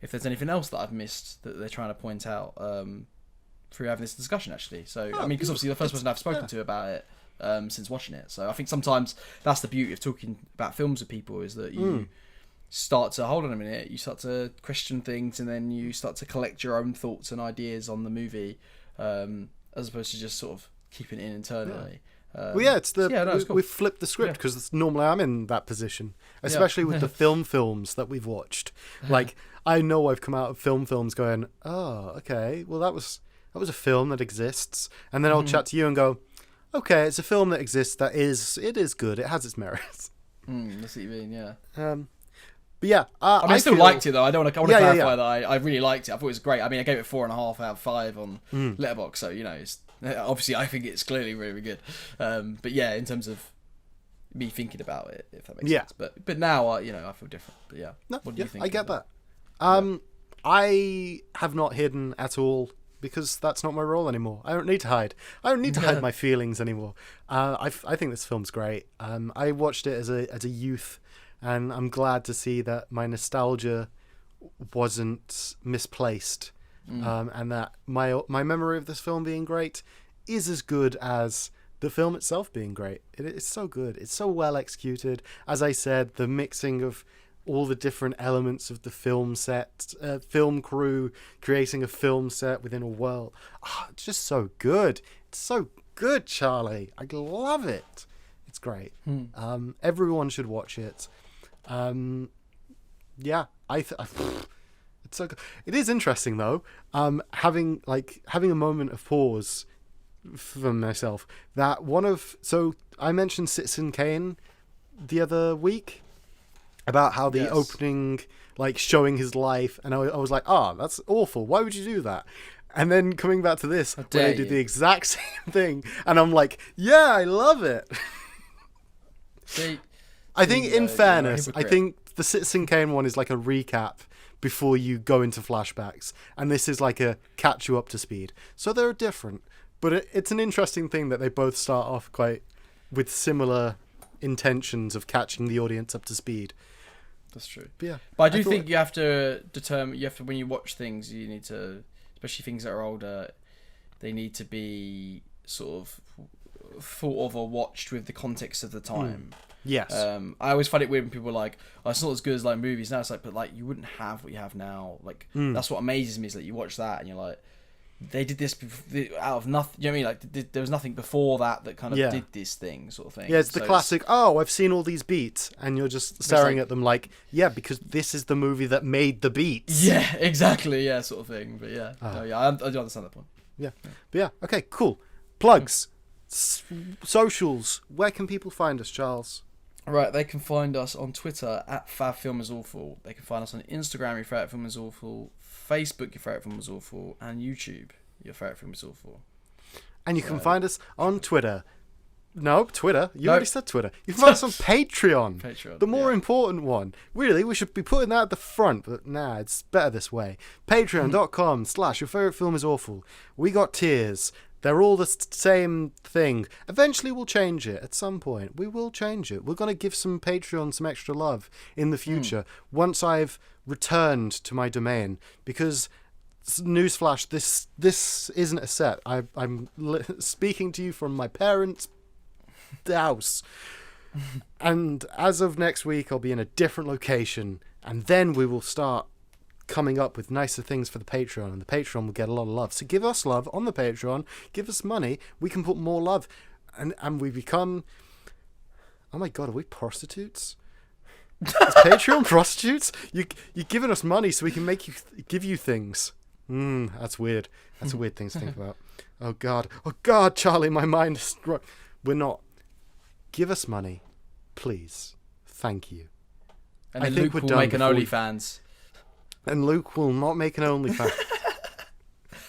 if there's anything else that I've missed that they're trying to point out through having this discussion, actually. So, I mean, because obviously the first person I've spoken to about it since watching it. So I think sometimes that's the beauty of talking about films with people, is that you start to, hold on a minute, you start to question things, and then you start to collect your own thoughts and ideas on the movie, as opposed to just sort of keeping it in internally. It's cool. we've flipped the script because normally I'm in that position, especially with the films that we've watched. Like, I know I've come out of films going, oh, okay, well that was a film that exists, and then I'll chat to you and go, okay, it's a film that exists it is good, it has its merits. That's what you mean, yeah. But yeah, I still liked it though. I want to clarify that I really liked it. I thought it was great. I mean, I gave it 4.5 out of 5 on Letterboxd, so it's obviously I think it's clearly really good. But yeah, in terms of me thinking about it, if that makes sense. But now I feel different. But yeah, what do you think? I get that. I have not hidden at all, because that's not my role anymore. I don't need to hide. I don't need to hide my feelings anymore. I think this film's great. I watched it as a youth, and I'm glad to see that my nostalgia wasn't misplaced, and that my memory of this film being great is as good as the film itself being great. It's so good. It's so well executed. As I said, the mixing of all the different elements of the film set, film crew creating a film set within a world. It's just so good. It's so good, Charlie. I love it. It's great. Everyone should watch it. It's so good. It is interesting though. Having a moment of pause for myself. So I mentioned Citizen Kane the other week, about how the opening, showing his life, and I was like, that's awful. Why would you do that? And then coming back to this, when they did the exact same thing, and I'm like, yeah, I love it. See, I think, in you're a fairness, I hypocrite. think the Citizen Kane one is like a recap before you go into flashbacks, and this is like a catch you up to speed. So they're different, but it's an interesting thing that they both start off quite with similar intentions of catching the audience up to speed. That's true. But yeah, But I do think you have to determine. You have to, when you watch things, you need to, especially things that are older, they need to be sort of thought of or watched with the context of the time. yes, I always find it weird when people are like, "Oh, it's not as good as like movies now." It's like, but like you wouldn't have what you have now. Like that's what amazes me is that you watch that and you're like, they did this out of nothing. You know what I mean? Like there was nothing before that kind of did this thing, sort of thing. yeah, it's the classic. Oh, I've seen all these beats, and you're just staring at them like, yeah, because this is the movie that made the beats. Yeah, exactly. Yeah, sort of thing. But yeah, no, yeah, I do understand that point. Yeah. But yeah, okay, cool. Plugs, socials. Where can people find us, Charles? Right, they can find us on Twitter at FabFilmIsAwful. They can find us on Instagram, Your Favourite Film Is Awful, Facebook, Your Favourite Film Is Awful, and YouTube, Your Favourite Film Is Awful. And you can find us on Twitter. No, Twitter. You already said Twitter. You can find us on Patreon. Patreon, The more important one. Really, we should be putting that at the front, but nah, it's better this way. Patreon.com/Your Favourite Film Is Awful. We got tiers. They're all the same thing. Eventually we'll change it at some point. We will change it. We're going to give some Patreon some extra love in the future once I've returned to my domain. Because, newsflash, this isn't a set. I'm speaking to you from my parents' house. And as of next week, I'll be in a different location. And then we will start coming up with nicer things for the Patreon, and the Patreon will get a lot of love. So give us love on the Patreon, give us money, we can put more love, and we become, oh my god, are we prostitutes? Is Patreon prostitutes? You're giving us money so we can give you things. That's weird. That's a weird thing to think about. Oh god, Charlie, my mind is... We're not. Give us money, please. Thank you. And then Luke will make an OnlyFans. And Luke will not make an OnlyFans.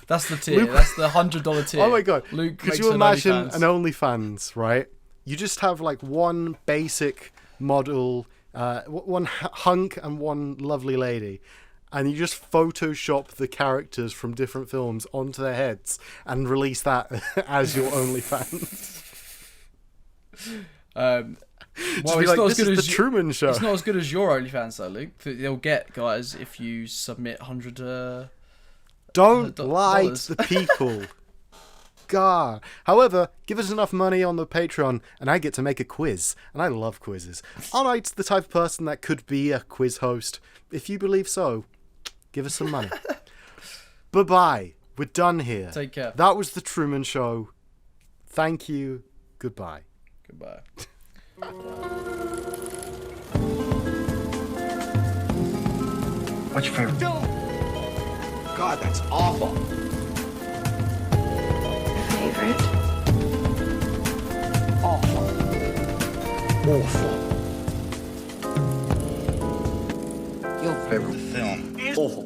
That's the tier. That's the $100 tier. Oh my god! Luke Could makes you an imagine OnlyFans. an OnlyFans, right? You just have like one basic model, one hunk and one lovely lady, and you just Photoshop the characters from different films onto their heads and release that as your OnlyFans. Well, it's like, this is the Truman Show. It's not as good as your OnlyFans, though, Luke. They'll get, guys, if you submit 100. Don't lie to the people. God. However, give us enough money on the Patreon, and I get to make a quiz. And I love quizzes. Aren't I the type of person that could be a quiz host? If you believe so, give us some money. Bye-bye. We're done here. Take care. That was the Truman Show. Thank you. Goodbye. Goodbye. What's your favorite film? God, that's awful. Favorite? Awful. Awful. Your favorite film? Awful.